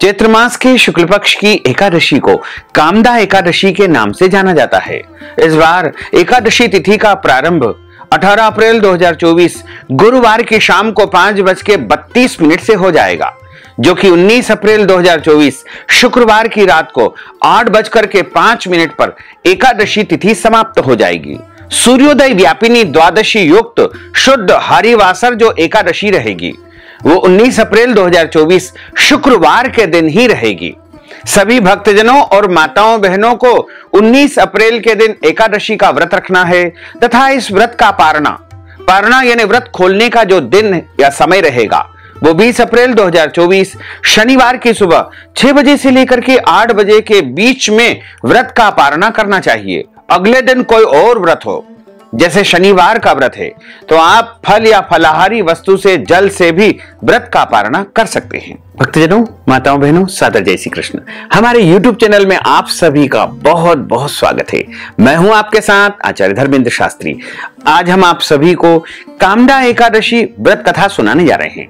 चैत्र मास के शुक्ल पक्ष की एकादशी को कामदा एकादशी के नाम से जाना जाता है। इस बार एकादशी तिथि का प्रारंभ 18 अप्रैल 2024 गुरुवार की शाम को 5:32 से हो जाएगा, जो कि 19 अप्रैल 2024 शुक्रवार की रात को 8:05 पर एकादशी तिथि समाप्त हो जाएगी। सूर्योदय व्यापिनी द्वादशी युक्त शुद्ध हरिवासर जो एकादशी रहेगी वो 19 अप्रैल 2024 शुक्रवार के दिन ही रहेगी। सभी भक्तजनों और माताओं बहनों को 19 अप्रैल के दिन एकादशी का व्रत रखना है तथा इस व्रत का पारणा यानी व्रत खोलने का जो दिन या समय रहेगा वो 20 अप्रैल 2024 शनिवार की सुबह 6 बजे से लेकर के 8 बजे के बीच में व्रत का पारणा करना चाहिए। अगले दिन कोई और व्रत हो, जैसे शनिवार का व्रत है, तो आप फल या फलाहारी वस्तु से जल से भी व्रत का पारणा कर सकते हैं। भक्तजनों, माताओं बहनों, सादर जय श्री कृष्ण। हमारे YouTube चैनल में आप सभी का बहुत बहुत स्वागत है। मैं हूं आपके साथ आचार्य धर्मेंद्र शास्त्री। आज हम आप सभी को कामदा एकादशी व्रत कथा सुनाने जा रहे हैं।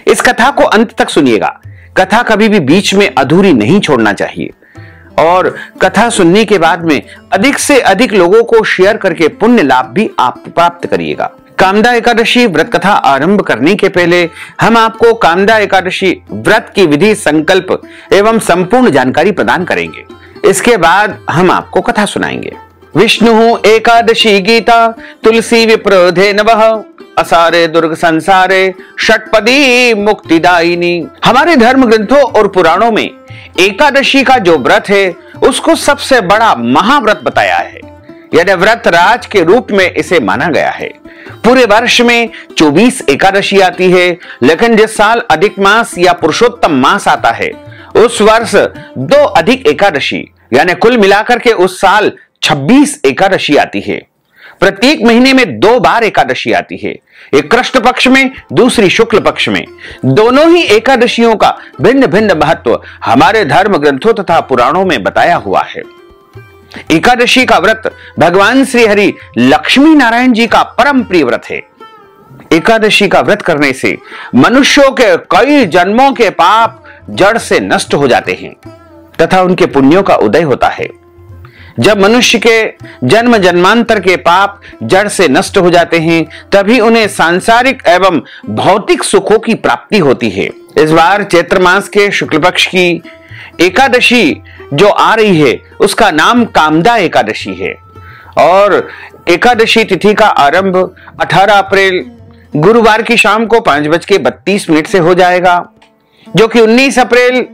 इस कथा को अंत तक सुनिएगा। कथा कभी भी बीच में अधूरी नहीं छोड़ना चाहिए और कथा सुनने के बाद में अधिक से अधिक लोगों को शेयर करके पुण्य लाभ भी आप प्राप्त करिएगा। कामदा एकादशी व्रत कथा आरंभ करने के पहले हम आपको कामदा एकादशी व्रत की विधि, संकल्प एवं संपूर्ण जानकारी प्रदान करेंगे। इसके बाद हम आपको कथा सुनाएंगे। विष्णु एकादशी गीता तुलसी विप्रोधे नवः असारे दुर्ग संसारे षटपदी मुक्तिदायिनी। हमारे धर्म ग्रंथों और पुराणों में एकादशी का जो व्रत है उसको सबसे बड़ा महाव्रत बताया है, यानी व्रत राज के रूप में इसे माना गया है। पूरे वर्ष में 24 एकादशी आती है, लेकिन जिस साल अधिक मास या पुरुषोत्तम मास आता है उस वर्ष 2 अधिक एकादशी यानी कुल मिलाकर के उस साल 26 एकादशी आती है। प्रत्येक महीने में 2 बार एकादशी आती है, एक कृष्ण पक्ष में, दूसरी शुक्ल पक्ष में। दोनों ही एकादशियों का भिन्न भिन्न महत्व हमारे धर्म ग्रंथों तथा पुराणों में बताया हुआ है। एकादशी का व्रत भगवान श्री हरि लक्ष्मी नारायण जी का परम प्रिय व्रत है। एकादशी का व्रत करने से मनुष्यों के कई जन्मों के पाप जड़ से नष्ट हो जाते हैं तथा उनके पुण्यों का उदय होता है। जब मनुष्य के जन्म जन्मांतर के पाप जड़ से नष्ट हो जाते हैं तभी उन्हें सांसारिक एवं भौतिक सुखों की प्राप्ति होती है। इस बार चैत्र मास के शुक्ल पक्ष की एकादशी जो आ रही है उसका नाम कामदा एकादशी है और एकादशी तिथि का आरंभ 18 अप्रैल गुरुवार की शाम को 5:32 से हो जाएगा, जो कि 19 अप्रैल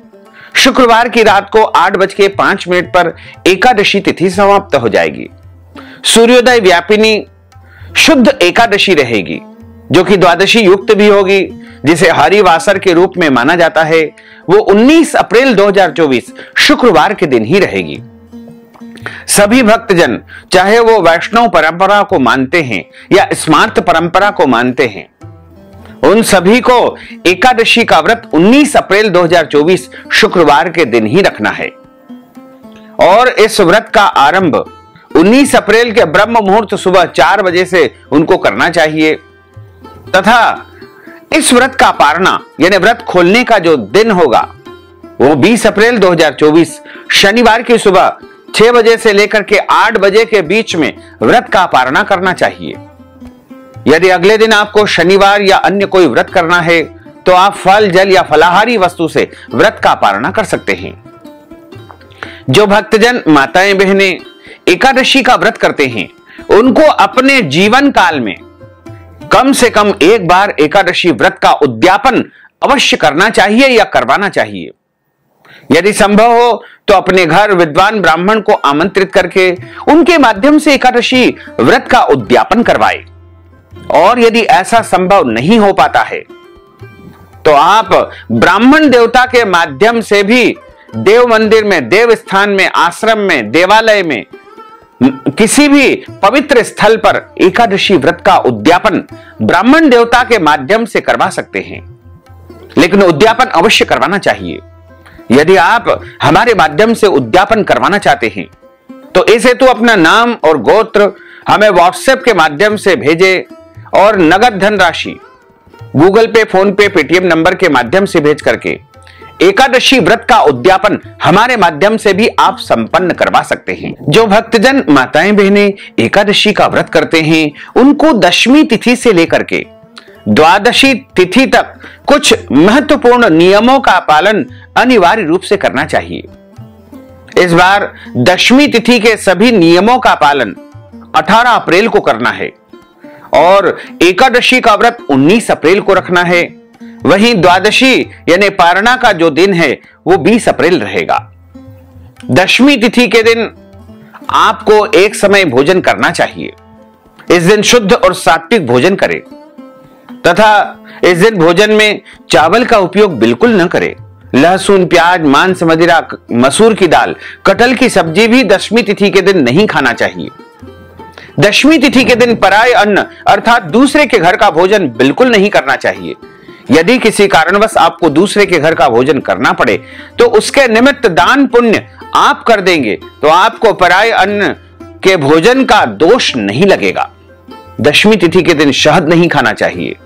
शुक्रवार की रात को 8:05 पर एकादशी तिथि समाप्त हो जाएगी। सूर्योदय व्यापिनी शुद्ध एकादशी रहेगी, जो कि द्वादशी युक्त भी होगी, जिसे हरिवासर के रूप में माना जाता है। वो 19 अप्रैल 2024 शुक्रवार के दिन ही रहेगी। सभी भक्तजन, चाहे वो वैष्णव परंपरा को मानते हैं या स्मार्त परंपरा को मानते हैं, उन सभी को एकादशी का व्रत 19 अप्रैल 2024 शुक्रवार के दिन ही रखना है और इस व्रत का आरंभ 19 अप्रैल के ब्रह्म मुहूर्त सुबह 4 बजे से उनको करना चाहिए तथा इस व्रत का पारणा यानी व्रत खोलने का जो दिन होगा वो 20 अप्रैल 2024 शनिवार की सुबह 6 बजे से लेकर के 8 बजे के बीच में व्रत का पारणा करना चाहिए। यदि अगले दिन आपको शनिवार या अन्य कोई व्रत करना है तो आप फल, जल या फलाहारी वस्तु से व्रत का पारणा कर सकते हैं। जो भक्तजन, माताएं बहनें एकादशी का व्रत करते हैं उनको अपने जीवन काल में कम से कम एक बार एकादशी व्रत का उद्यापन अवश्य करना चाहिए या करवाना चाहिए। यदि संभव हो तो अपने घर विद्वान ब्राह्मण को आमंत्रित करके उनके माध्यम से एकादशी व्रत का उद्यापन करवाए। और यदि ऐसा संभव नहीं हो पाता है तो आप ब्राह्मण देवता के माध्यम से भी देव मंदिर में, देव स्थान में, आश्रम में, देवालय में, किसी भी पवित्र स्थल पर एकादशी व्रत का उद्यापन ब्राह्मण देवता के माध्यम से करवा सकते हैं, लेकिन उद्यापन अवश्य करवाना चाहिए। यदि आप हमारे माध्यम से उद्यापन करवाना चाहते हैं तो इस हेतु अपना नाम और गोत्र हमें व्हाट्सएप के माध्यम से भेजें और नगद धन राशि गूगल पे, फोन पे, पेटीएम नंबर के माध्यम से भेज करके एकादशी व्रत का उद्यापन हमारे माध्यम से भी आप संपन्न करवा सकते हैं। जो भक्तजन माताएं बहनें एकादशी का व्रत करते हैं, उनको दशमी तिथि से लेकर के द्वादशी तिथि तक कुछ महत्वपूर्ण नियमों का पालन अनिवार्य रूप से करना चाहिए। इस बार दशमी तिथि के सभी नियमों का पालन 18 अप्रैल को करना है और एकादशी का व्रत 19 अप्रैल को रखना है। वहीं द्वादशी यानी पारणा का जो दिन है वो 20 अप्रैल रहेगा। दशमी तिथि के दिन आपको एक समय भोजन करना चाहिए। इस दिन शुद्ध और सात्विक भोजन करें तथा इस दिन भोजन में चावल का उपयोग बिल्कुल न करें। लहसुन, प्याज, मांस, मदिरा, मसूर की दाल, कटहल की सब्जी भी दशमी तिथि के दिन नहीं खाना चाहिए। दशमी तिथि के दिन पराय अन्न अर्थात दूसरे के घर का भोजन बिल्कुल नहीं करना चाहिए। यदि किसी कारणवश आपको दूसरे के घर का भोजन करना पड़े तो उसके निमित्त दान पुण्य आप कर देंगे तो आपको पराय अन्न के भोजन का दोष नहीं लगेगा। दशमी तिथि के दिन शहद नहीं खाना चाहिए।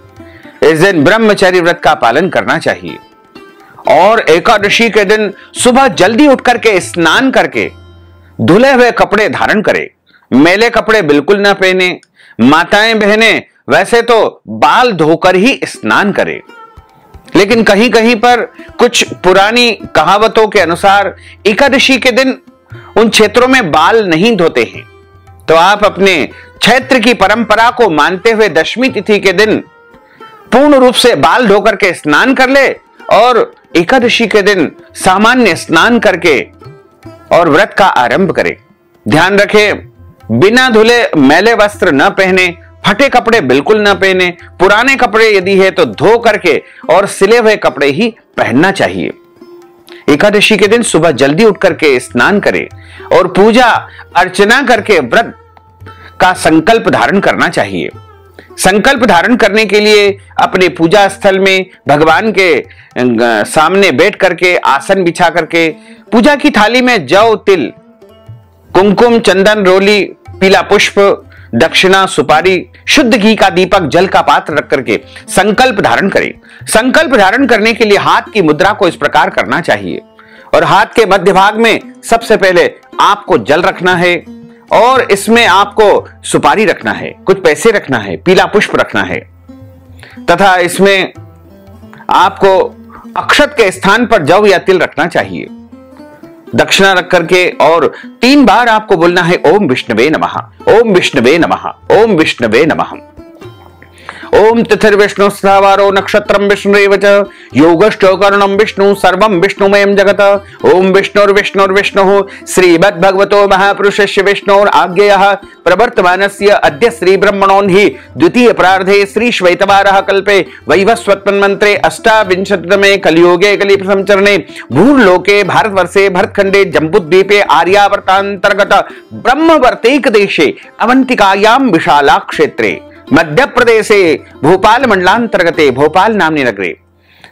इस दिन ब्रह्मचर्य व्रत का पालन करना चाहिए और एकादशी के दिन सुबह जल्दी उठ करके स्नान करके धुले हुए कपड़े धारण करें। मैले कपड़े बिल्कुल ना पहने। माताएं बहनें वैसे तो बाल धोकर ही स्नान करें, लेकिन कहीं कहीं पर कुछ पुरानी कहावतों के अनुसार एकादशी के दिन उन क्षेत्रों में बाल नहीं धोते हैं, तो आप अपने क्षेत्र की परंपरा को मानते हुए दशमी तिथि के दिन पूर्ण रूप से बाल धोकर के स्नान कर ले और एकादशी के दिन सामान्य स्नान करके और व्रत का आरंभ करें। ध्यान रखें, बिना धुले मैले वस्त्र न पहने, फटे कपड़े बिल्कुल न पहने। पुराने कपड़े यदि है तो धो करके और सिले हुए कपड़े ही पहनना चाहिए। एकादशी के दिन सुबह जल्दी उठ करके स्नान करें और पूजा अर्चना करके व्रत का संकल्प धारण करना चाहिए। संकल्प धारण करने के लिए अपने पूजा स्थल में भगवान के सामने बैठ करके आसन बिछा करके पूजा की थाली में जौ, तिल, कुमकुम, चंदन, रोली, पीला पुष्प, दक्षिणा, सुपारी, शुद्ध घी का दीपक, जल का पात्र रख करके संकल्प धारण करें। संकल्प धारण करने के लिए हाथ की मुद्रा को इस प्रकार करना चाहिए और हाथ के मध्य भाग में सबसे पहले आपको जल रखना है और इसमें आपको सुपारी रखना है, कुछ पैसे रखना है, पीला पुष्प रखना है तथा इसमें आपको अक्षत के स्थान पर जौ या तिल रखना चाहिए। दक्षिणा रख करके और 3 बार आपको बोलना है ओम विष्णवे नमः, ओम विष्णवे नमः, ओम विष्णवे नमः। ओम तिथिर्विष्णु स्थावारो नक्षत्रम विष्णुरेव च योगश्च करणम विष्णु सर्वं विष्णुमयं जगत। ओम विष्णुर्विष्णुर्विष्णुः श्रीमद्भगवतो महापुरुषस्य विष्णोर आज्ञेयः प्रवर्तमानस्य अद्य श्री ब्रह्मणोन्हि द्वितीय प्रार्धे श्री श्वेतवारः कल्पे वैवस्वत्मन्वन्त्रे अष्टाविंशतितमे कलियुगे कलिप्रथमचरणे भूर्लोके भारतवर्षे भरतखण्डे जम्बूद्वीपे आर्यावर्तान्तर्गत ब्रह्मवर्तैक देशे अवंतिकायां विशाला क्षेत्रे मध्य प्रदेशे भोपाल मंडलांतर्गते भोपाल नामनी नगरे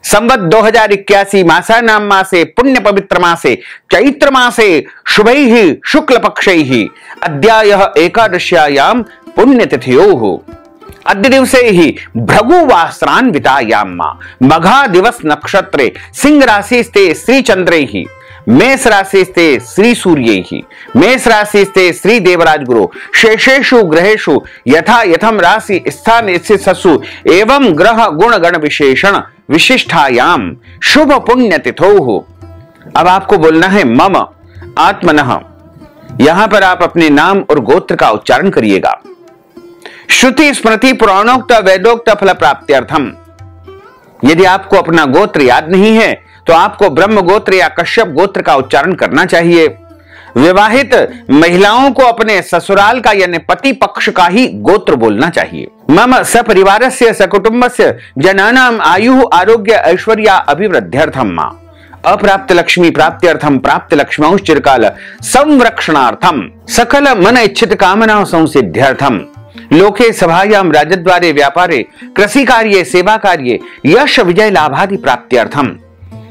संवत 2081 मासानां मासे पुण्य पवित्र मासे चैत्र मासे शुभैः शुक्ल पक्षैः अद्यायः एकादश्यायां पुण्यतिथयोः अद्य दिवसे ही भृगुवासरान्वितायां मघा दिवस नक्षत्रे सिंह राशिस्ते श्री चंद्रैः मेष राशिस्ते श्री सूर्यैः मेष राशिस्ते श्री देवराज गुरु शेषेषु ग्रहेषु यथा यथम राशि स्थान स्थितसु एवं ग्रह गुण गण विशेषण विशिष्टायां शुभ पुण्य तिथोः। अब आपको बोलना है मम आत्मनः। यहां पर आप अपने नाम और गोत्र का उच्चारण करिएगा। श्रुति स्मृति पुराणोक्त वेदोक्त फल प्राप्त्यर्थम। यदि आपको अपना गोत्र याद नहीं है तो आपको ब्रह्म गोत्र या कश्यप गोत्र का उच्चारण करना चाहिए। विवाहित महिलाओं को अपने ससुराल का यानी पति पक्ष का ही गोत्र बोलना चाहिए। मम सपरिवारस्य सकुटुंबस्य जनानां आयु आरोग्य ऐश्वर्य अभिवृद्ध्यर्थम अप्राप्त लक्ष्मी प्राप्त्यर्थम प्राप्त लक्ष्म्यां चिरकाल संरक्षणार्थम सकल मन इच्छित कामना संसिद्ध्यर्थम लोके सभायां राजद्वारे व्यापारे कृषि कार्ये सेवा कार्ये यश विजय लाभादि प्राप्त्यर्थम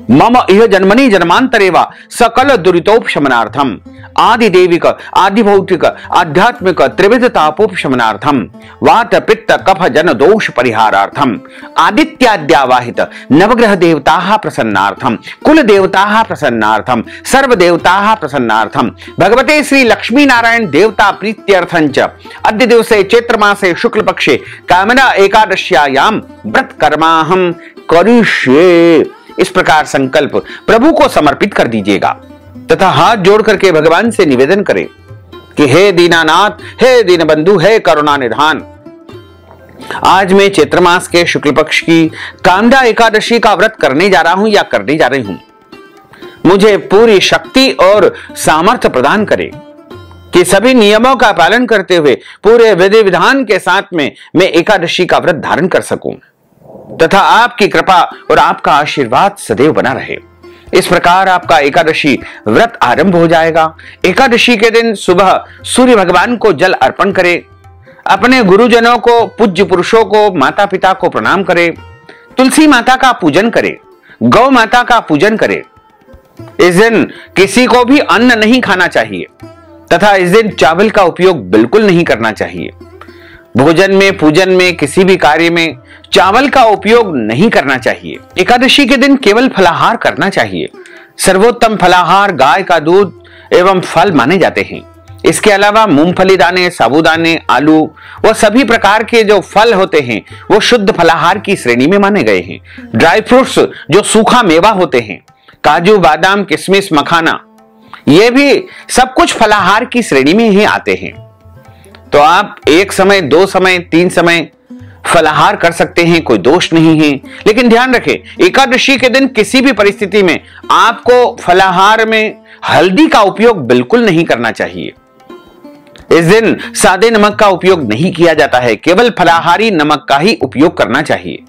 मम इह जन्मनि जन्मांतरे वा सकल दुरितोपशमनार्थम आदिदेविक आदिभौतिक आध्यात्मिक त्रिविध तापोपशमनार्थम वात पित्त कफ जन दोष परिहारार्थम आदित्याद्यावाहित नवग्रह देवताः प्रसन्नार्थम कुल देवताः प्रसन्नार्थम सर्व देवताः प्रसन्नार्थम भगवते श्री लक्ष्मी नारायण देवता प्रीत्यर्थं च अद्य दिवसे चैत्र मासे शुक्ल पक्षे कामना एकादश्यायां व्रत कर्माहम करिष्ये। इस प्रकार संकल्प प्रभु को समर्पित कर दीजिएगा तथा हाथ जोड़ करके भगवान से निवेदन करें कि हे दीनानाथ, हे दीनबंधु, हे करुणा निधान, आज मैं चैत्र मास के शुक्ल पक्ष की कामदा एकादशी का व्रत करने जा रहा हूं या करने जा रही हूं। मुझे पूरी शक्ति और सामर्थ्य प्रदान करें कि सभी नियमों का पालन करते हुए पूरे विधि विधान के साथ में मैं एकादशी का व्रत धारण कर सकूं तथा आपकी कृपा और आपका आशीर्वाद सदैव बना रहे। इस प्रकार आपका एकादशी व्रत आरंभ हो जाएगा। एकादशी के दिन सुबह सूर्य भगवान को जल अर्पण करें, अपने गुरुजनों को, पूज्य पुरुषों को, माता पिता को प्रणाम करें, तुलसी माता का पूजन करें, गौ माता का पूजन करें। इस दिन किसी को भी अन्न नहीं खाना चाहिए तथा इस दिन चावल का उपयोग बिल्कुल नहीं करना चाहिए। भोजन में, पूजन में, किसी भी कार्य में चावल का उपयोग नहीं करना चाहिए। एकादशी के दिन केवल फलाहार करना चाहिए। सर्वोत्तम फलाहार गाय का दूध एवं फल माने जाते हैं। इसके अलावा मूंगफली दाने, साबूदाने, आलू व सभी प्रकार के जो फल होते हैं वो शुद्ध फलाहार की श्रेणी में माने गए हैं। ड्राई फ्रूट्स जो सूखा मेवा होते हैं, काजू, बादाम, किशमिश, मखाना, ये भी सब कुछ फलाहार की श्रेणी में ही आते हैं। तो आप एक समय, 2 समय, 3 समय फलाहार कर सकते हैं, कोई दोष नहीं है। लेकिन ध्यान रखें, एकादशी के दिन किसी भी परिस्थिति में आपको फलाहार में हल्दी का उपयोग बिल्कुल नहीं करना चाहिए। इस दिन सादे नमक का उपयोग नहीं किया जाता है, केवल फलाहारी नमक का ही उपयोग करना चाहिए।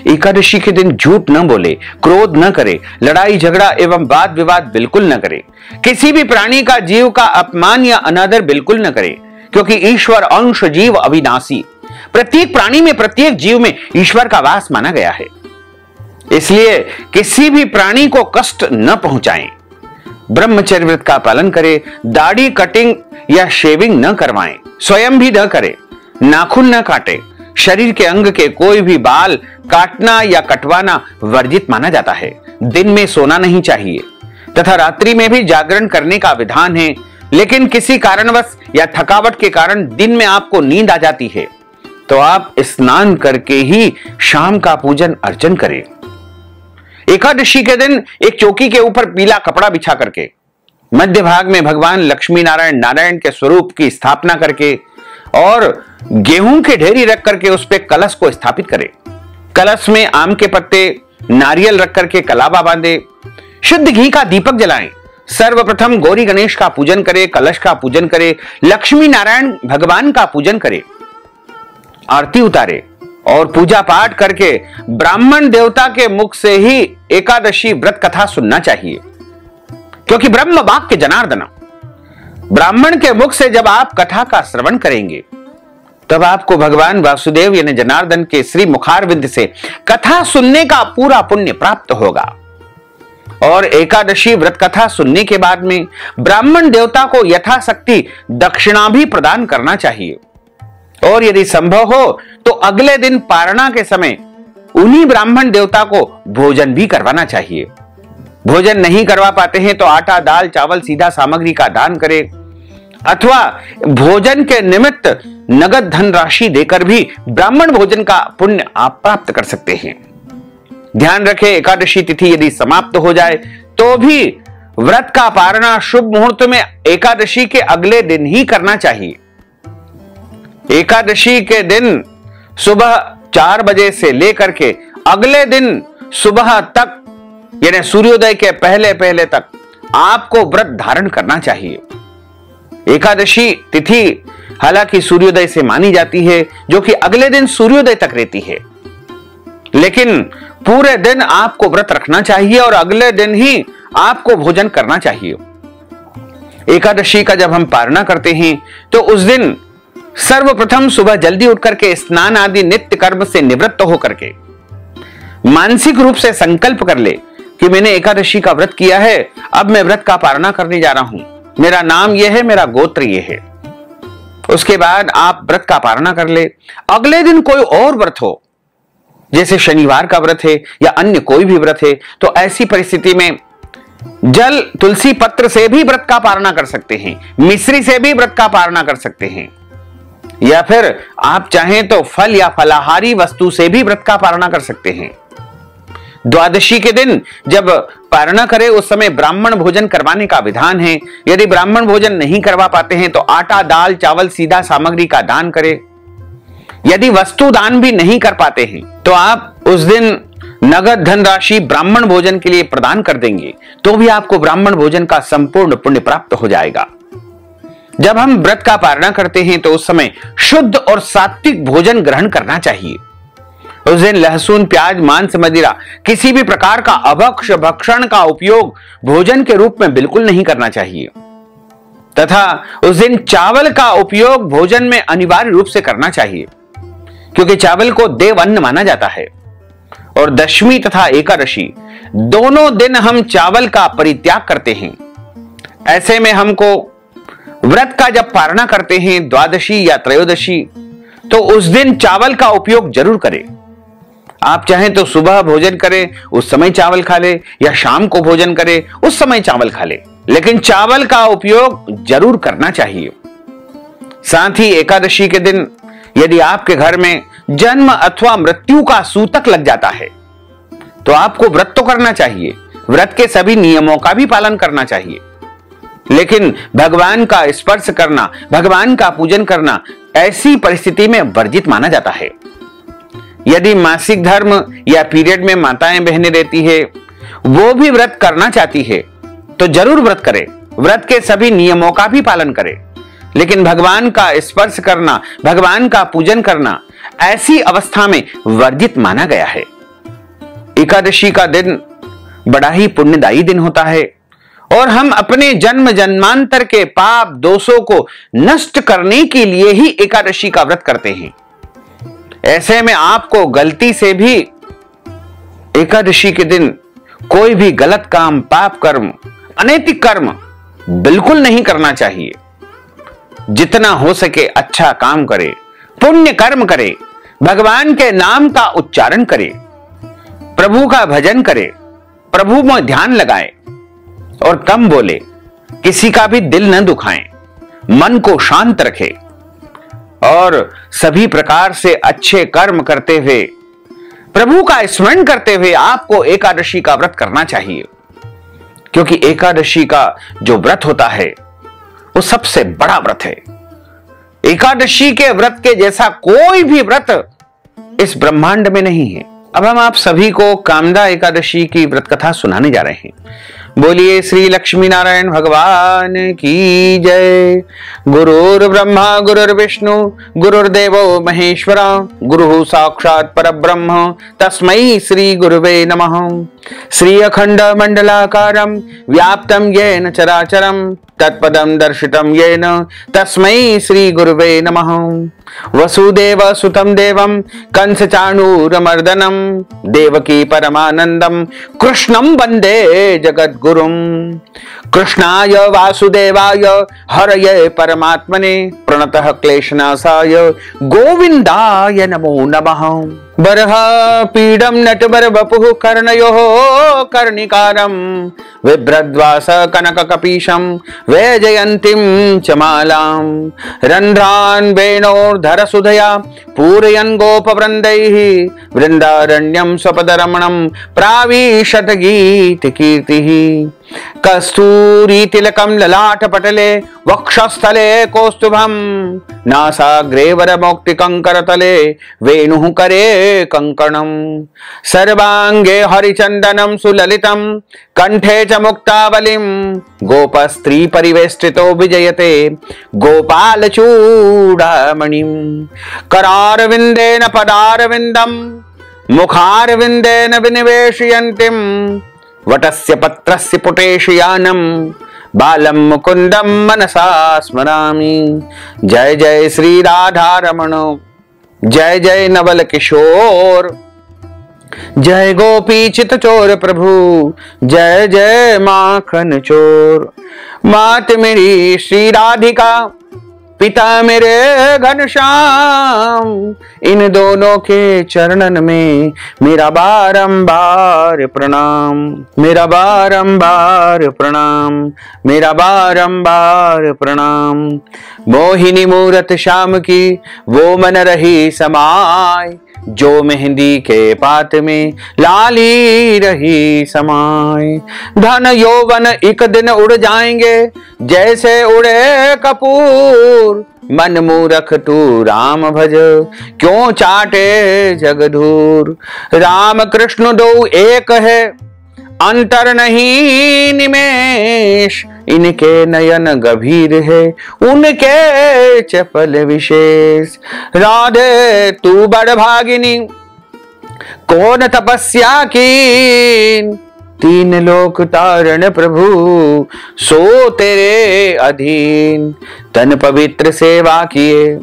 एकादशी के दिन झूठ न बोले, क्रोध न करे, लड़ाई झगड़ा एवं वाद विवाद बिल्कुल न करे, किसी भी प्राणी का, जीव का अपमान या अनादर बिल्कुल न करे, क्योंकि ईश्वर अंश जीव अविनाशी, प्रत्येक प्राणी में, प्रत्येक जीव में ईश्वर का वास माना गया है। इसलिए किसी भी प्राणी को कष्ट न पहुंचाएं। ब्रह्मचर्य व्रत का पालन करें, दाढ़ी कटिंग या शेविंग न करवाएं, स्वयं भी न करें, नाखून न काटे, शरीर के अंग के कोई भी बाल काटना या कटवाना वर्जित माना जाता है। दिन में सोना नहीं चाहिए तथा रात्रि में भी जागरण करने का विधान है। लेकिन किसी कारणवश या थकावट के कारण दिन में आपको नींद आ जाती है तो आप स्नान करके ही शाम का पूजन अर्चन करें। एकादशी के दिन एक चौकी के ऊपर पीला कपड़ा बिछा करके मध्य भाग में भगवान लक्ष्मी नारायण के स्वरूप की स्थापना करके और गेहूं के ढेरी रख करके उस पर कलश को स्थापित करें। कलश में आम के पत्ते, नारियल रख करके कलावा बांधे, शुद्ध घी का दीपक जलाएं। सर्वप्रथम गौरी गणेश का पूजन करें, कलश का पूजन करें, लक्ष्मी नारायण भगवान का पूजन करें, आरती उतारे और पूजा पाठ करके ब्राह्मण देवता के मुख से ही एकादशी व्रत कथा सुनना चाहिए। क्योंकि ब्रह्म वाक्य जनार्दन, ब्राह्मण के मुख से जब आप कथा का श्रवण करेंगे तब आपको भगवान वासुदेव यानी जनार्दन के श्री मुखारविंद से कथा सुनने का पूरा पुण्य प्राप्त होगा। और एकादशी व्रत कथा सुनने के बाद में ब्राह्मण देवता को यथाशक्ति दक्षिणा भी प्रदान करना चाहिए और यदि संभव हो तो अगले दिन पारणा के समय उन्हीं ब्राह्मण देवता को भोजन भी करवाना चाहिए। भोजन नहीं करवा पाते हैं तो आटा, दाल, चावल, सीधा सामग्री का दान करें अथवा भोजन के निमित्त नगद धन राशि देकर भी ब्राह्मण भोजन का पुण्य आप प्राप्त कर सकते हैं। ध्यान रखें, एकादशी तिथि यदि समाप्त हो जाए तो भी व्रत का पारणा शुभ मुहूर्त में एकादशी के अगले दिन ही करना चाहिए। एकादशी के दिन सुबह 4 बजे से लेकर के अगले दिन सुबह तक यानी सूर्योदय के पहले पहले तक आपको व्रत धारण करना चाहिए। एकादशी तिथि हालांकि सूर्योदय से मानी जाती है जो कि अगले दिन सूर्योदय तक रहती है, लेकिन पूरे दिन आपको व्रत रखना चाहिए और अगले दिन ही आपको भोजन करना चाहिए। एकादशी का जब हम पारणा करते हैं तो उस दिन सर्वप्रथम सुबह जल्दी उठ करके स्नान आदि नित्य कर्म से निवृत्त होकर के मानसिक रूप से संकल्प कर ले कि मैंने एकादशी का व्रत किया है, अब मैं व्रत का पारणा करने जा रहा हूं, मेरा नाम यह है, मेरा गोत्र यह है। उसके बाद आप व्रत का पारणा कर ले। अगले दिन कोई और व्रत हो, जैसे शनिवार का व्रत है या अन्य कोई भी व्रत है, तो ऐसी परिस्थिति में जल तुलसी पत्र से भी व्रत का पारणा कर सकते हैं, मिश्री से भी व्रत का पारणा कर सकते हैं, या फिर आप चाहें तो फल या फलाहारी वस्तु से भी व्रत का पारणा कर सकते हैं। द्वादशी के दिन जब पारणा करें उस समय ब्राह्मण भोजन करवाने का विधान है। यदि ब्राह्मण भोजन नहीं करवा पाते हैं तो आटा, दाल, चावल, सीधा सामग्री का दान करें। यदि वस्तु दान भी नहीं कर पाते हैं तो आप उस दिन नगद धनराशि ब्राह्मण भोजन के लिए प्रदान कर देंगे, तो भी आपको ब्राह्मण भोजन का संपूर्ण पुण्य प्राप्त हो जाएगा। जब हम व्रत का पारणा करते हैं तो उस समय शुद्ध और सात्विक भोजन ग्रहण करना चाहिए। उस दिन लहसुन, प्याज, मांस, मदिरा, किसी भी प्रकार का अभक्ष्य भक्षण का उपयोग भोजन के रूप में बिल्कुल नहीं करना चाहिए, तथा उस दिन चावल का उपयोग भोजन में अनिवार्य रूप से करना चाहिए, क्योंकि चावल को देव अन्न माना जाता है। और दशमी तथा एकादशी दोनों दिन हम चावल का परित्याग करते हैं। ऐसे में हमको व्रत का जब पारणा करते हैं द्वादशी या त्रयोदशी, तो उस दिन चावल का उपयोग जरूर करें। आप चाहें तो सुबह भोजन करें, उस समय चावल खा ले, या शाम को भोजन करें, उस समय चावल खा ले, लेकिन चावल का उपयोग जरूर करना चाहिए। साथ ही एकादशी के दिन यदि आपके घर में जन्म अथवा मृत्यु का सूतक लग जाता है तो आपको व्रत तो करना चाहिए, व्रत के सभी नियमों का भी पालन करना चाहिए, लेकिन भगवान का स्पर्श करना, भगवान का पूजन करना ऐसी परिस्थिति में वर्जित माना जाता है। यदि मासिक धर्म या पीरियड में माताएं बहनें रहती है, वो भी व्रत करना चाहती है तो जरूर व्रत करे, व्रत के सभी नियमों का भी पालन करे, लेकिन भगवान का स्पर्श करना, भगवान का पूजन करना ऐसी अवस्था में वर्जित माना गया है। एकादशी का दिन बड़ा ही पुण्यदायी दिन होता है और हम अपने जन्म जन्मांतर के पाप दोषों को नष्ट करने के लिए ही एकादशी का व्रत करते हैं। ऐसे में आपको गलती से भी एकादशी के दिन कोई भी गलत काम, पाप कर्म, अनैतिक कर्म बिल्कुल नहीं करना चाहिए। जितना हो सके अच्छा काम करे, पुण्य कर्म करे, भगवान के नाम का उच्चारण करे, प्रभु का भजन करे, प्रभु में ध्यान लगाए और कम बोले, किसी का भी दिल न दुखाएं, मन को शांत रखे और सभी प्रकार से अच्छे कर्म करते हुए, प्रभु का स्मरण करते हुए आपको एकादशी का व्रत करना चाहिए, क्योंकि एकादशी का जो व्रत होता है वो सबसे बड़ा व्रत है। एकादशी के व्रत के जैसा कोई भी व्रत इस ब्रह्मांड में नहीं है। अब हम आप सभी को कामदा एकादशी की व्रत कथा सुनाने जा रहे हैं। बोलिए श्री लक्ष्मी नारायण भगवान की जय। गुरुर् ब्रह्मा गुरुर्विष्णु गुरुर्देवो महेश्वरा, गुरुः साक्षात् परब्रह्म तस्मै श्री गुरुवे नमः। श्री अखंड मंडलाकारं व्याप्तं येन चराचरं तत्पदं दर्शितं येन तस्मै श्री गुरुवे नमः। वसुदेव सुतं देवं कंस चाणूरमर्दनं देवकी परमानंदं कृष्णं वंदे जगद्गुरुं। कृष्णाय वासुदेवाय हरये परमात्मने प्रणतः क्लेशनाशाय गोविंदाय नमो नमः। बरह पीडं नटवर वपुः कर्णयोः कर्णिकारं बिभ्रद्वास कनककपीशं वैजयन्तीं च मालां। रन्ध्रान् वेणोर्धरसुधया पूरयन् गोपवृन्दैः वृन्दारण्यं स्वपदरमणं प्राविशत गीतकीर्तिः। कस्तूरीतिलकं ललाटपटले वक्षस्थले कौस्तुभं नासाग्रे वरमौक्तिकङ्करतले वेणुः करे कंकणं। सर्वांगे हरिचन्दनं सुललितं कंठे च मुक्तावलिं गोपस्त्री परिवेष्टितो विजयते गोपालचूडामणिं। करारविन्देन पदारविन्दं मुखारविन्देन विनिवेशयन्तीं वटस्य पत्रस्य पुटेशयानं बालं मुकुंदं मनसा स्मरामि। जय जय श्री राधा रमण, जय जय नवल किशोर। जय गोपी चित चोर प्रभु, जय जय माखन चोर। मात मेरी श्री राधिका, पिता मेरे घनश्याम, इन दोनों के चरणन में मेरा बारंबार प्रणाम, मेरा बारंबार प्रणाम, मेरा बारंबार प्रणाम। मोहिनी मूरत श्याम की वो मन रही समाय, जो मेहंदी के पात में लाली रही समाय। धन यौवन एक दिन उड़ जाएंगे, जैसे उड़े कपूर। मन मूरख तू राम भज, क्यों चाटे जगधूर। राम कृष्ण दो एक है, अंतर नहीं निमेष। इनके नयन गंभीर है, उनके चपल विशेष। राधे तू बड़ भागिनी, कौन तपस्या कीन। तीन लोक तारण प्रभु, सो तेरे अधीन। तन पवित्र सेवा किए,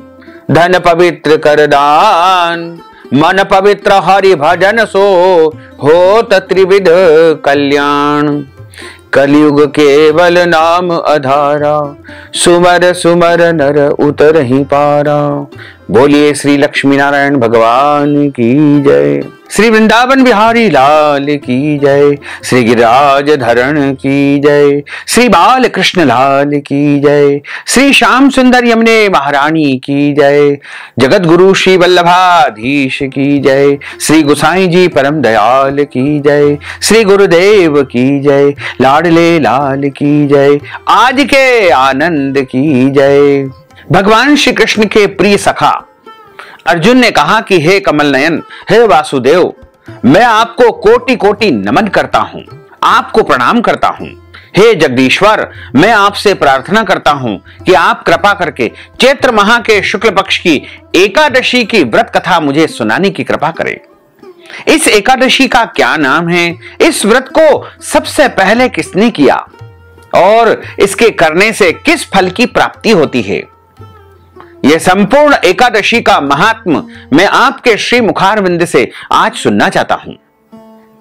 धन पवित्र कर दान। मन पवित्र हरि भजन सो, होत त्रिविध कल्याण। कलयुग केवल नाम आधारा, सुमर सुमर नर उतर ही पारा। बोलिए श्री लक्ष्मी नारायण भगवान की जय, श्री वृंदावन बिहारी लाल की जय, श्री गिरिराज धरण की जय, श्री बाल कृष्ण लाल की जय, श्री श्याम सुंदर यमुने महारानी की जय, जगत गुरु श्री वल्लभाधीश की जय, श्री गोसाई जी परम दयाल की जय, श्री गुरुदेव की जय, लाडले लाल की जय, आज के आनंद की जय। भगवान श्री कृष्ण के प्रिय सखा अर्जुन ने कहा कि हे कमल नयन, हे वासुदेव, मैं आपको कोटि कोटि नमन करता हूं, आपको प्रणाम करता हूं। हे जगदीश्वर, मैं आपसे प्रार्थना करता हूं कि आप कृपा करके चैत्र माह के शुक्ल पक्ष की एकादशी की व्रत कथा मुझे सुनाने की कृपा करें। इस एकादशी का क्या नाम है, इस व्रत को सबसे पहले किसने किया और इसके करने से किस फल की प्राप्ति होती है, यह संपूर्ण एकादशी का महात्म मैं आपके श्री मुखारविंद से आज सुनना चाहता हूं।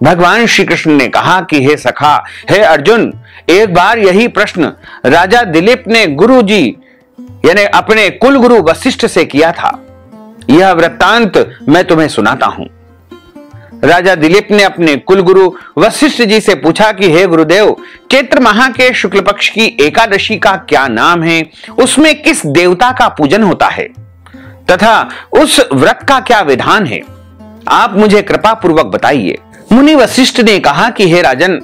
भगवान श्री कृष्ण ने कहा कि हे सखा, हे अर्जुन, एक बार यही प्रश्न राजा दिलीप ने गुरु जी यानी अपने कुल गुरु वशिष्ठ से किया था। यह वृत्तांत मैं तुम्हें सुनाता हूं। राजा दिलीप ने अपने कुलगुरु वशिष्ठ जी से पूछा कि हे गुरुदेव, चैत्र माह के शुक्ल पक्ष की एकादशी का क्या नाम है, उसमें किस देवता का पूजन होता है तथा उस व्रत का क्या विधान है, आप मुझे कृपा पूर्वक बताइए। मुनि वशिष्ठ ने कहा कि हे राजन,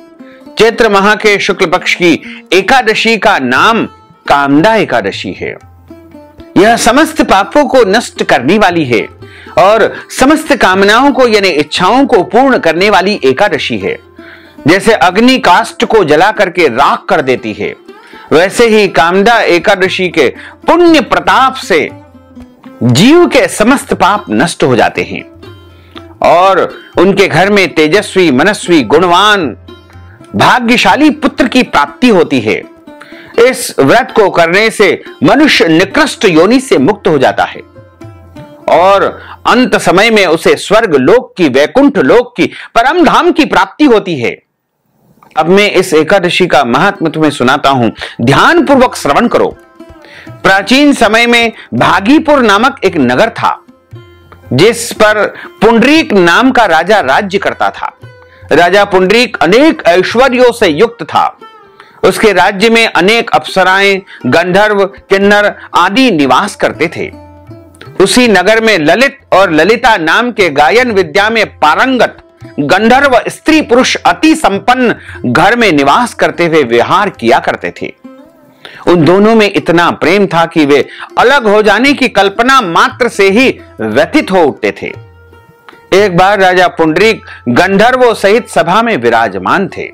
चैत्र माह के शुक्ल पक्ष की एकादशी का नाम कामदा एकादशी है। यह समस्त पापों को नष्ट करने वाली है और समस्त कामनाओं को यानी इच्छाओं को पूर्ण करने वाली एकादशी है। जैसे अग्नि काष्ठ को जला करके राख कर देती है, वैसे ही कामदा एकादशी के पुण्य प्रताप से जीव के समस्त पाप नष्ट हो जाते हैं और उनके घर में तेजस्वी, मनस्वी, गुणवान, भाग्यशाली पुत्र की प्राप्ति होती है। इस व्रत को करने से मनुष्य निकृष्ट योनि से मुक्त हो जाता है और अंत समय में उसे स्वर्ग लोक की, वैकुंठ लोक की, परम धाम की प्राप्ति होती है। अब मैं इस एकादशी का महात्म्य तुम्हें सुनाता हूं, ध्यान पूर्वक श्रवण करो। प्राचीन समय में भागीपुर नामक एक नगर था, जिस पर पुंडरीक नाम का राजा राज्य करता था। राजा पुंडरीक अनेक ऐश्वर्यों से युक्त था। उसके राज्य में अनेक अप्सराएं, गंधर्व, किन्नर आदि निवास करते थे। उसी नगर में ललित और ललिता नाम के गायन विद्या में पारंगत गंधर्व स्त्री पुरुष अति संपन्न घर में निवास करते हुए विहार किया करते थे। उन दोनों में इतना प्रेम था कि वे अलग हो जाने की कल्पना मात्र से ही व्यथित हो उठते थे। एक बार राजा पुंडरीक गंधर्वों सहित सभा में विराजमान थे।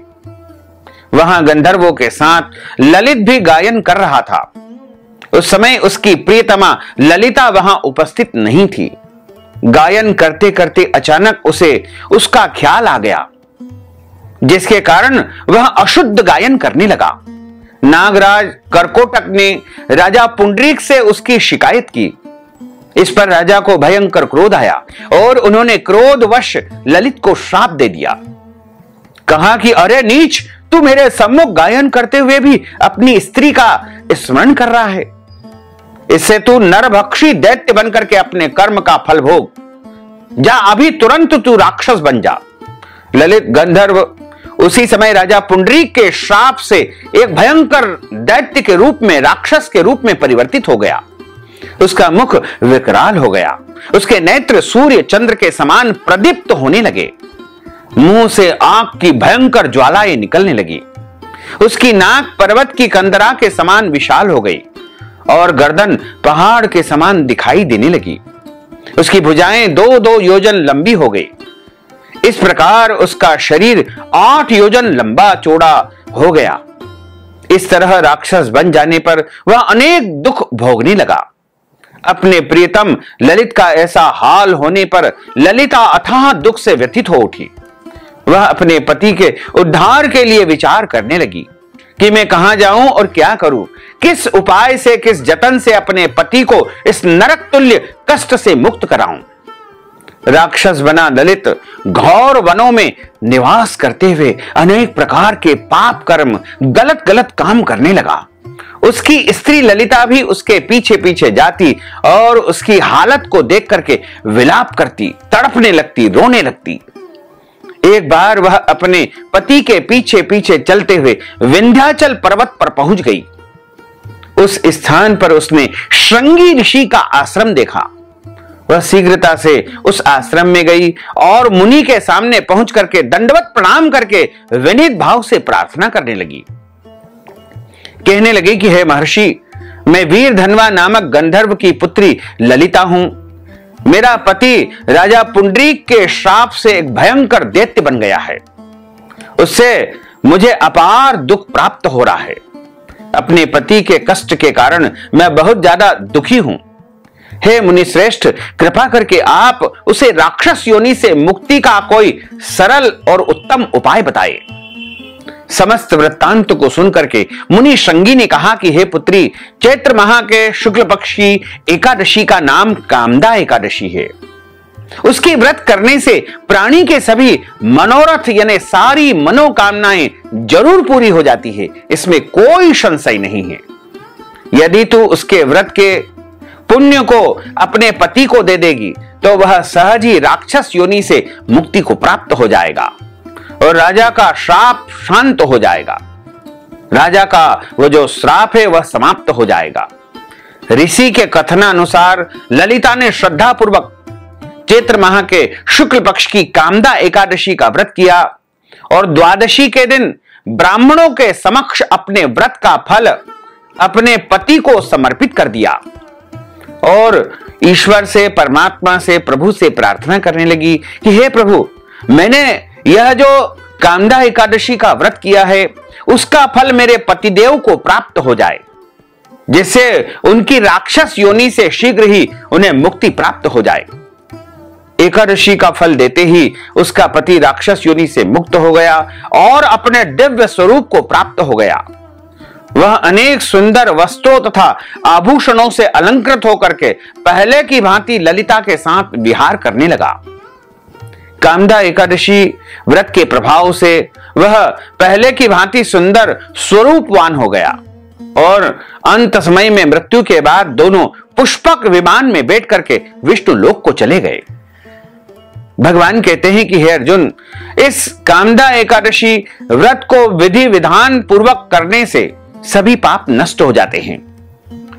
वहां गंधर्वों के साथ ललित भी गायन कर रहा था। उस समय उसकी प्रियतमा ललिता वहां उपस्थित नहीं थी। गायन करते करते अचानक उसे उसका ख्याल आ गया, जिसके कारण वह अशुद्ध गायन करने लगा। नागराज करकोटक ने राजा पुंडरीक से उसकी शिकायत की। इस पर राजा को भयंकर क्रोध आया और उन्होंने क्रोधवश ललित को श्राप दे दिया। कहा कि अरे नीच, तू मेरे सम्मुख गायन करते हुए भी अपनी स्त्री का स्मरण कर रहा है। इससे तू नरभक्षी दैत्य बनकर के अपने कर्म का फल भोग। जा, अभी तुरंत तू राक्षस बन जा। ललित गंधर्व उसी समय राजा पुंडरीक के श्राप से एक भयंकर दैत्य के रूप में, राक्षस के रूप में परिवर्तित हो गया। उसका मुख विकराल हो गया, उसके नेत्र सूर्य चंद्र के समान प्रदीप्त होने लगे, मुंह से आग की भयंकर ज्वालाएं निकलने लगी, उसकी नाक पर्वत की कंदरा के समान विशाल हो गई और गर्दन पहाड़ के समान दिखाई देने लगी। उसकी भुजाएं 2-2 योजन लंबी हो गई। इस प्रकार उसका शरीर 8 योजन लंबा चौड़ा हो गया। इस तरह राक्षस बन जाने पर वह अनेक दुख भोगने लगा। अपने प्रियतम ललित का ऐसा हाल होने पर ललिता अथाह दुख से व्यथित हो उठी। वह अपने पति के उद्धार के लिए विचार करने लगी कि मैं कहां जाऊं और क्या करूं, किस उपाय से, किस जतन से अपने पति को इस नरक तुल्य कष्ट से मुक्त कराऊं। राक्षस बना ललित घोर वनों में निवास करते हुए अनेक प्रकार के पाप कर्म, गलत गलत काम करने लगा। उसकी स्त्री ललिता भी उसके पीछे पीछे जाती और उसकी हालत को देख करके विलाप करती, तड़पने लगती, रोने लगती। एक बार वह अपने पति के पीछे पीछे चलते हुए विंध्याचल पर्वत पर पहुंच गई। उस स्थान पर उसने श्रृंगी ऋषि का आश्रम देखा। वह शीघ्रता से उस आश्रम में गई और मुनि के सामने पहुंच करके दंडवत प्रणाम करके विनीत भाव से प्रार्थना करने लगी। कहने लगी कि हे महर्षि, मैं वीरधनवा नामक गंधर्व की पुत्री ललिता हूं। मेरा पति राजा पुंडरीक के श्राप से एक भयंकर दैत्य बन गया है। उससे मुझे अपार दुख प्राप्त हो रहा है। अपने पति के कष्ट के कारण मैं बहुत ज्यादा दुखी हूं। हे मुनि श्रेष्ठ, कृपा करके आप उसे राक्षस योनि से मुक्ति का कोई सरल और उत्तम उपाय बताए। समस्त वृत्तांत को सुनकर के मुनि श्रृंगी ने कहा कि हे पुत्री, चैत्र माह के शुक्ल पक्ष की एकादशी का नाम कामदा एकादशी है। उसकी व्रत करने से प्राणी के सभी मनोरथ यानी सारी मनोकामनाएं जरूर पूरी हो जाती है, इसमें कोई संशय नहीं है। यदि तू उसके व्रत के पुण्य को अपने पति को दे देगी तो वह सहज ही राक्षस योनि से मुक्ति को प्राप्त हो जाएगा और राजा का श्राप शांत हो जाएगा। राजा का वो जो श्राप है वह समाप्त हो जाएगा। ऋषि के कथनानुसार ललिता ने श्रद्धा पूर्वक चैत्र माह के शुक्ल पक्ष की कामदा एकादशी का व्रत किया और द्वादशी के दिन ब्राह्मणों के समक्ष अपने व्रत का फल अपने पति को समर्पित कर दिया और ईश्वर से, परमात्मा से, प्रभु से प्रार्थना करने लगी कि हे प्रभु, मैंने यह जो कामदा एकादशी का व्रत किया है उसका फल मेरे पतिदेव को प्राप्त हो जाए, जिससे उनकी राक्षस योनि से शीघ्र ही उन्हें मुक्ति प्राप्त हो जाए। एकादशी का फल देते ही उसका पति राक्षस योनि से मुक्त हो गया और अपने दिव्य स्वरूप को प्राप्त हो गया। वह अनेक सुंदर वस्त्रों तथा आभूषणों से अलंकृत होकर के पहले की भांति ललिता के साथ विहार करने लगा। कामदा एकादशी व्रत के प्रभाव से वह पहले की भांति सुंदर स्वरूपवान हो गया और अंत समय में मृत्यु के बाद दोनों पुष्पक विमान में बैठ करके विष्णु लोक को चले गए। भगवान कहते हैं कि हे अर्जुन, इस कामदा एकादशी व्रत को विधि विधान पूर्वक करने से सभी पाप नष्ट हो जाते हैं।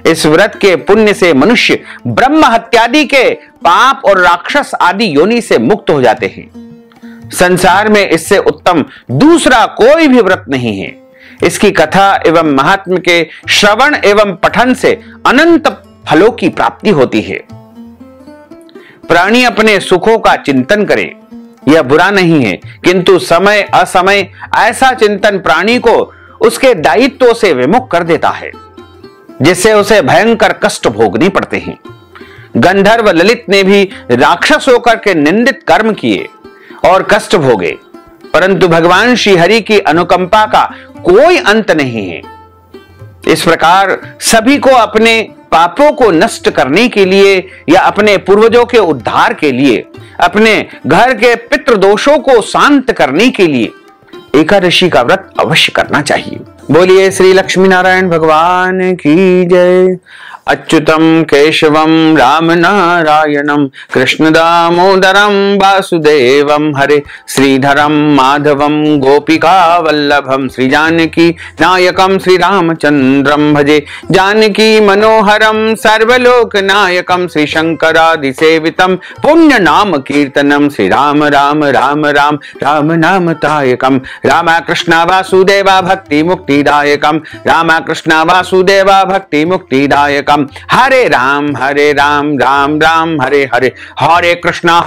इस व्रत के पुण्य से मनुष्य ब्रह्म हत्यादि के पाप और राक्षस आदि योनि से मुक्त हो जाते हैं। संसार में इससे उत्तम दूसरा कोई भी व्रत नहीं है। इसकी कथा एवं महात्म्य के श्रवण एवं पठन से अनंत फलों की प्राप्ति होती है। प्राणी अपने सुखों का चिंतन करे, यह बुरा नहीं है, किंतु समय असमय ऐसा चिंतन प्राणी को उसके दायित्व से विमुख कर देता है, जिससे उसे भयंकर कष्ट भोगने पड़ते हैं। गंधर्व ललित ने भी राक्षस होकर के निंदित कर्म किए और कष्ट भोगे, परंतु भगवान श्री हरि की अनुकंपा का कोई अंत नहीं है। इस प्रकार सभी को अपने पापों को नष्ट करने के लिए या अपने पूर्वजों के उद्धार के लिए, अपने घर के पितृदोषों को शांत करने के लिए एकादशी का व्रत अवश्य करना चाहिए। बोलिए श्री लक्ष्मी नारायण भगवान की जय। अच्युतम केशवम राम नारायणम कृष्ण दामोदरम वासुदेवम हरे श्रीधरम माधवम गोपिका वल्लभम श्री जानकी नायकम श्री रामचंद्रम भजे जानकी मनोहरम सर्वलोक नायकम श्री शंकरादि सेवितम पुण्य नाम कीर्तनम श्री राम राम राम राम राम नाम तायकम राम कृष्ण वासुदेवा भक्ति मुक्तिदायकम राम कृष्ण वासुदेवा भक्ति मुक्तिदायकम हरे राम राम राम हरे हरे हरे कृष्णा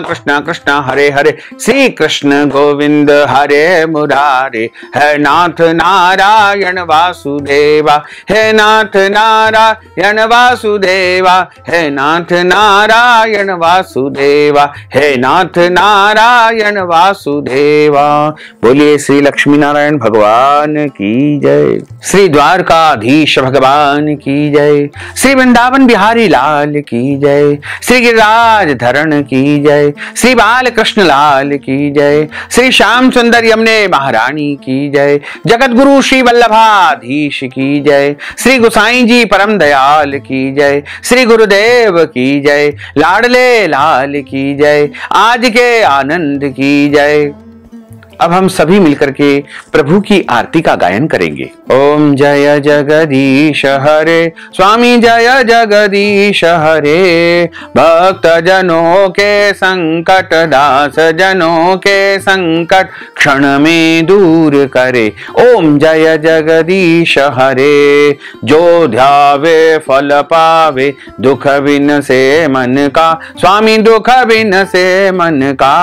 कृष्ण कृष्ण हरे हरे श्री कृष्ण गोविंद हरे मुरारे है नाथ नारायण वासुदेवा है नाथ नारायण वासुदेवा है नाथ नारायण वासुदेवा है नाथ नारायण वासुदेवा। बोलिए श्री लक्ष्मी नारायण भगवान की जय। श्री द्वारकाधीश भगवान की जय। श्री वृंदावन बिहारी लाल की जय। श्री गिरिराज धरण की जय। श्री बाल कृष्ण लाल की जय। श्री श्याम सुंदर यमुने महारानी की जय। जगत गुरु श्री वल्लभाधीश की जय। श्री गोसाई जी परम दयाल की जय। श्री गुरुदेव की जय। लाडले लाल की जय। आज के आनंद की जय। अब हम सभी मिलकर के प्रभु की आरती का गायन करेंगे। ओम जय जगदीश हरे स्वामी जय जगदीश हरे भक्त जनों के संकट दास जनों के संकट क्षण में दूर करे। ओम जय जगदीश हरे जो ध्यावे फल पावे दुख बिन से मन का स्वामी दुख बिन से मन का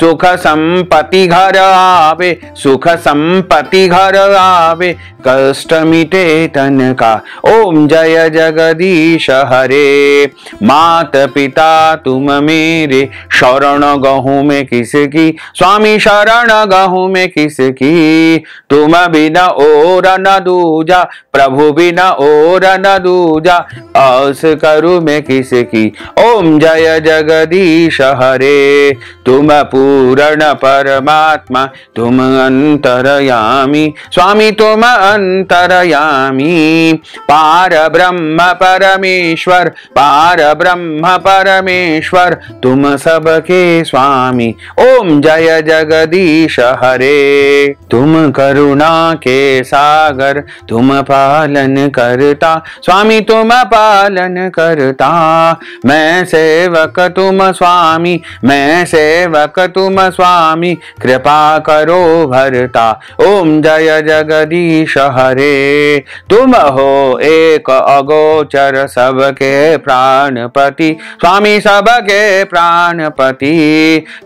सुख संपत्ति घर आवे सुख संपत्ति घर आवे कष्ट मिटे तन का। ओम जय जगदीश हरे मात पिता तुम मेरे शरण गहूं में किसकी स्वामी शरण गहूं में किसकी तुम बिना और न दूजा प्रभु बिना और न दूजा आस करूं मैं किसकी। ओम जय जगदीश हरे तुम पूर्ण परमात्मा तुम अंतरयामी स्वामी तुम अंतरयामी पार ब्रह्म परमेश्वर पार ब्रह्म परमेश्वर तुम सबके स्वामी। ओम जय जगदीश हरे तुम करुणा के सागर तुम पालन करता स्वामी तुम पालन करता मैं सेवक तुम स्वामी मैं सेवक तुम स्वामी कृपा करो भरता। ओम जय जगदीश हरे तुम हो एक अगोचर सबके प्राणपति स्वामी सबके प्राणपति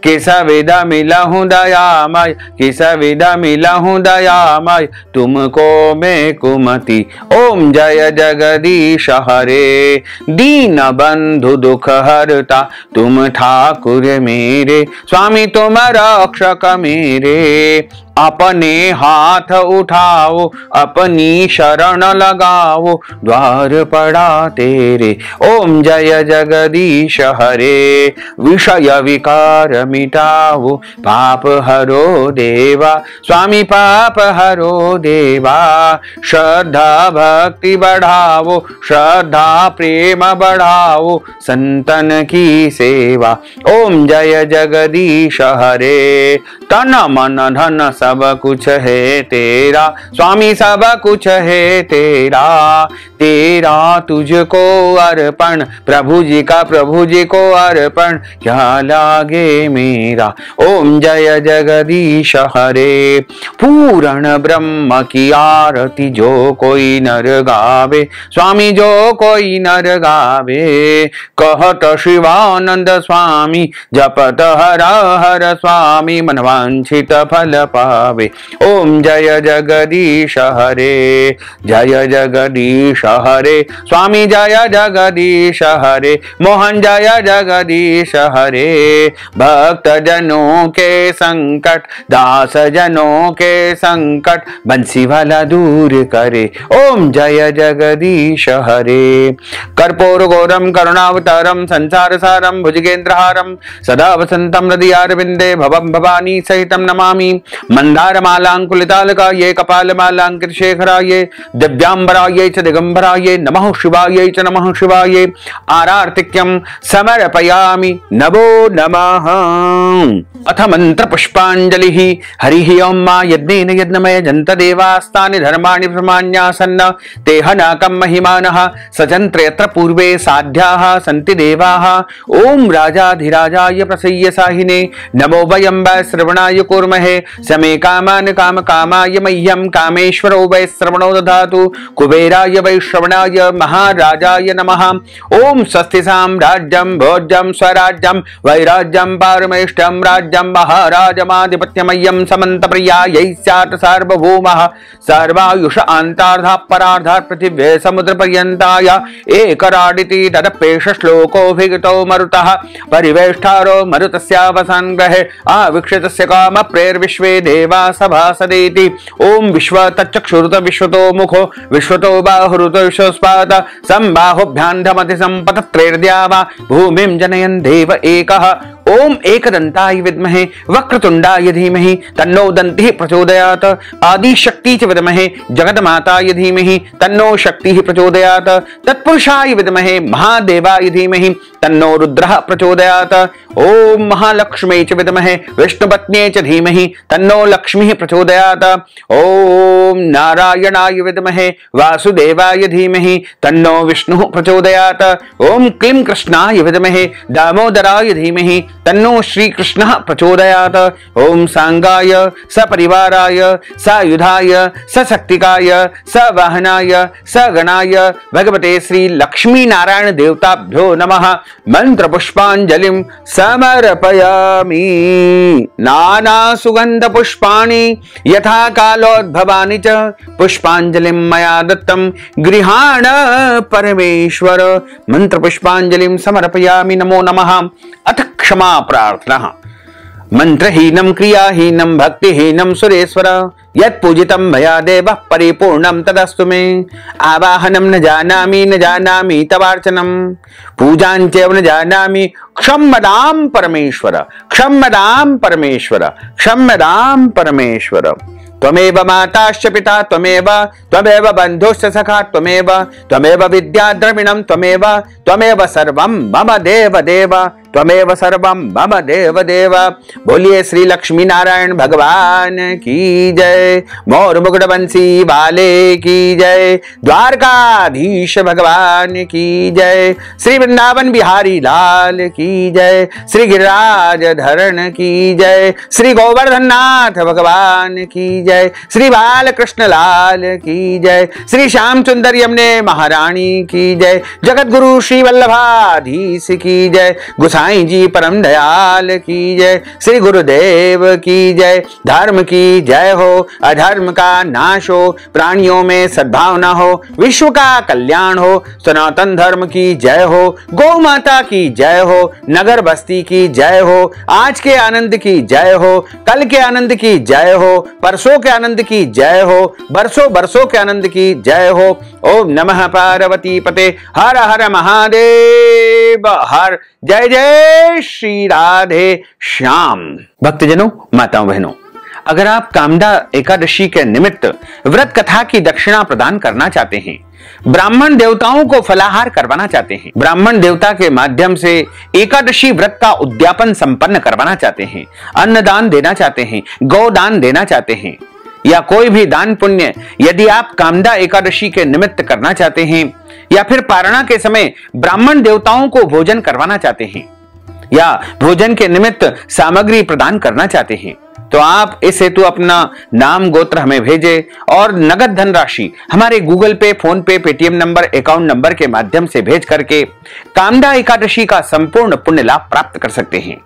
किस विध मिलहूं दयामय किस विध मिलहूं दयामय तुमको मैं कुमति। ओम जय जगदीश हरे दीन बंधु दुख हरता तुम ठाकुर मेरे स्वामी तुम रक्षक मेरे अपने हाथ उठाओ अपनी शरण लगाओ द्वार पड़ा तेरे। ओम जय जगदीश हरे विषय विकार मिटाओ पाप हरो देवा स्वामी पाप हरो देवा श्रद्धा भक्ति बढ़ाओ श्रद्धा प्रेम बढ़ाओ संतन की सेवा। ओम जय जगदीश हरे तन मन धन सब कुछ है तेरा स्वामी सब कुछ है तेरा तेरा तुझको अर्पण प्रभु जी को अर्पण क्या लागे मेरा। ओम जय जगदीश हरे पूर्ण ब्रह्म की आरती जो कोई नर गावे स्वामी जो कोई नर गावे कहत शिवानंद स्वामी जपत हर हर स्वामी मनवांछित फल पा पावे। ओम जय जगदीश हरे, जय जगदीश हरे, स्वामी जय जगदीश हरे, मोहन जय जगदीश हरे। भक्त जनों के संकट, दास जनों के संकट, बंसी वाला दूर करे। ओम जय जगदीश हरे। कर्पूर गौरम करुणावतारम संसार सारम भुजगेंद्रहारम सदा वसंतम हृदयारविंदे भवम भवानी सहितम नमामि। मंदार मालांकुलितालकाये कपाल मालांकित शेखराये दिव्यांबराये च दिगंबराये नमः शिवाये च नमः शिवाये। आरार्तिक्यम समर्पयामि नमो नमः। अथ मंत्र पुष्पांजलिः। हरिः ओम मा यज्ञेन यज्ञमय जन्त देवास्तानि धर्माणि प्रमाण्यासन्न तेह नाकं महिमानः सजन्त्र यत्र पूर्वे साध्याः सन्ति देवाः। ओम राजाधिराजाय प्रसय्य साहिने नमो वयं वै श्रवणाय कुर्महे समे कामान् काम कामाय मह्यं कामेश्वरो वै श्रवणो दधातु कुबेराय वै श्रवणाय महाराजाय नमः। ओम स्वस्ति साम्राज्यं भोज्यं स्वराज्यं वैराज्यं पारमेष्ठ्यं राज्यं महाराजमाधिपत्यमय्यं समन्त प्रियायै स्यात् सार्वभौमः सर्वायुष अन्तार्धा परार्धा पृथिव्ये समुद्र पर्यन्ताय एकराडिति तदपेश श्लोकोऽभिगतो मरुतः परिवेष्टारो मरुतस्यावसान् ग्रहे आविक्षितस्य काम प्रेर्विश्वे देवा सभासदेति। ओम विश्व तच्चक्षुरुत विश्वतो मुखो विश्वतो बाहुरुत विश्वस्पात संबाहुभ्यान्धमति संपतत्रेर्द्यावा भूमिं जनयन् देव एकः। ओम एकदन्ताय विद्महे वक्रतुंडाय धीमहि तन्नो दन्तिः प्रचोदयात्। आदि शक्ति च विद्महे जगन्माताय धीमहि तन्नो शक्तिः प्रचोदयात्। तत्पुरुषाय विद्महे महादेवाय धीमहि तन्नो रुद्रः प्रचोदयात्। ओम महालक्ष्मी च विद्महे विष्णुपत्न्यै च धीमहि तन्नो लक्ष्मीः प्रचोदयात्। ओम नारायणाय विद्महे वासुदेवाय धीमहि तन्नो विष्णुः प्रचोदयात्। ओम क्लीं कृष्णाय विद्महे दामोदराय धीमहि तन्नो श्री कृष्णः प्रचोदयात्। ओम सांगाय सपरिवाराय सायुधाय सशक्तिकाय सवाहनाय सगणाय भगवते श्री लक्ष्मी नारायण देवताभ्यो नमः। मंत्र पुष्पांजलिं समर्पयामि। नाना सुगंध पुष्पाणि यथा कालोद्भवानि च पुष्पांजलिं मया दत्तं गृहाण परमेश्वर। मंत्र पुष्पांजलिं समर्पयामि नमो नमः। अथ क्षमा प्रार्थना। मंत्रहीनं क्रियाहीनं भक्तिहीनं सुरेश्वर यत् पूजितं मया देवः परिपूर्णं तदस्तु मे। आवाहनं न जानामि तवार्चनं पूजां चैव न जानामि क्षम्यतां परमेश्वर क्षम्यतां परमेश्वर क्षम्यतां परमेश्वर। त्वमेव माताश्च पिता त्वमेव बन्धुश्च सखा त्वमेव विद्या द्रविणं त्वमेव सर्वं मम देव देव त्वमेव सर्वं मम देव देव। बोलिए श्री लक्ष्मी नारायण भगवान की जय। मोर मुकुट बंसी वाले की जय। द्वारकाधीश भगवान की जय। श्री वृंदावन बिहारी लाल की जय। श्री गिरिराज धरण की जय। श्री गोवर्धन नाथ भगवान की जय। श्री बालकृष्ण लाल की जय। श्री श्याम सुंदर यमुने महारानी की जय। जगत गुरु श्री वल्लभाधीश की जय। साईं जी परम दयाल की जय। श्री गुरुदेव की जय। धर्म की जय हो, अधर्म का नाश हो, प्राणियों में सद्भावना हो, विश्व का कल्याण हो। सनातन धर्म की जय हो, गौ माता की जय हो, नगर बस्ती की जय हो, आज के आनंद की जय हो, कल के आनंद की जय हो, परसों के आनंद की जय हो, बरसों बरसों के आनंद की जय हो। ओम नमः पार्वती पते हर हर महादेव हर। जय जय श्री राधे श्याम। भक्तजनों, माताओं बहनों, अगर आप कामदा एकादशी के निमित्त व्रत कथा की दक्षिणा प्रदान करना चाहते हैं, ब्राह्मण देवताओं को फलाहार करवाना चाहते हैं, ब्राह्मण देवता के माध्यम से एकादशी व्रत का उद्यापन संपन्न करवाना चाहते हैं, अन्नदान देना चाहते हैं, गौदान देना चाहते हैं, या कोई भी दान पुण्य यदि आप कामदा एकादशी के निमित्त करना चाहते हैं, या फिर पारणा के समय ब्राह्मण देवताओं को भोजन करवाना चाहते हैं, या भोजन के निमित्त सामग्री प्रदान करना चाहते हैं, तो आप इस हेतु अपना नाम गोत्र हमें भेजें और नगद धनराशि हमारे गूगल पे, फोन पे, पेटीएम नंबर, अकाउंट नंबर के माध्यम से भेज करके कामदा एकादशी का संपूर्ण पुण्य लाभ प्राप्त कर सकते हैं।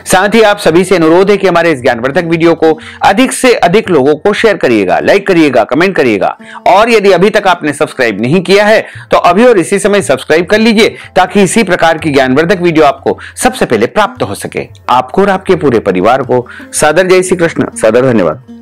साथ ही आप सभी से अनुरोध है कि हमारे इस ज्ञानवर्धक वीडियो को अधिक से अधिक लोगों को शेयर करिएगा, लाइक करिएगा, कमेंट करिएगा। और यदि अभी तक आपने सब्सक्राइब नहीं किया है तो अभी और इसी समय सब्सक्राइब कर लीजिए, ताकि इसी प्रकार की ज्ञानवर्धक वीडियो आपको सबसे पहले प्राप्त हो सके। आपको और आपके पूरे परिवार को सादर जय श्री कृष्ण, सादर धन्यवाद।